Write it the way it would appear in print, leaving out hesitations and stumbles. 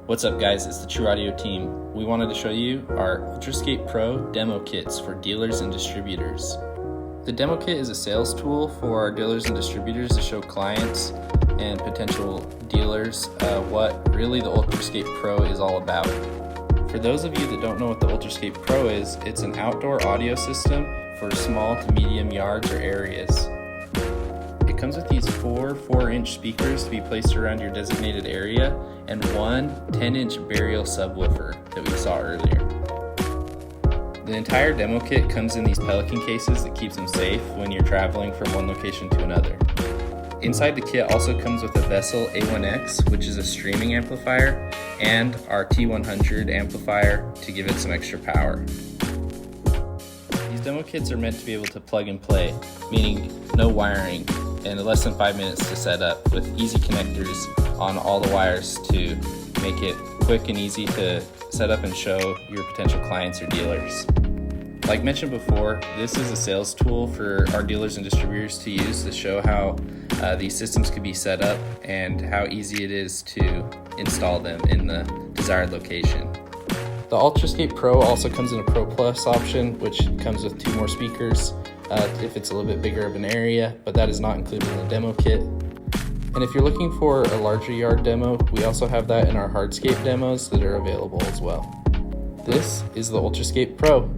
What's up guys, it's the True Audio team. We wanted to show you our Ultrascape Pro Demo Kits for dealers and distributors. The Demo Kit is a sales tool for our dealers and distributors to show clients and potential dealers what really the Ultrascape Pro is all about. For those of you that don't know what the Ultrascape Pro is, it's an outdoor audio system for small to medium yards or areas. It comes with these four 4-inch speakers to be placed around your designated area and one 10-inch burial subwoofer that we saw earlier. The entire demo kit comes in these Pelican cases that keeps them safe when you're traveling from one location to another. Inside the kit also comes with a Vessel A1X, which is a streaming amplifier, and our T100 amplifier to give it some extra power. These demo kits are meant to be able to plug and play, meaning no wiring, and less than 5 minutes to set up with easy connectors on all the wires to make it quick and easy to set up and show your potential clients or dealers. Like mentioned before, this is a sales tool for our dealers and distributors to use to show how these systems could be set up and how easy it is to install them in the desired location. The Ultrascape Pro also comes in a Pro Plus option, which comes with 2 more speakers if it's a little bit bigger of an area, but that is not included in the demo kit. And if you're looking for a larger yard demo, we also have that in our hardscape demos that are available as well. This is the Ultrascape Pro.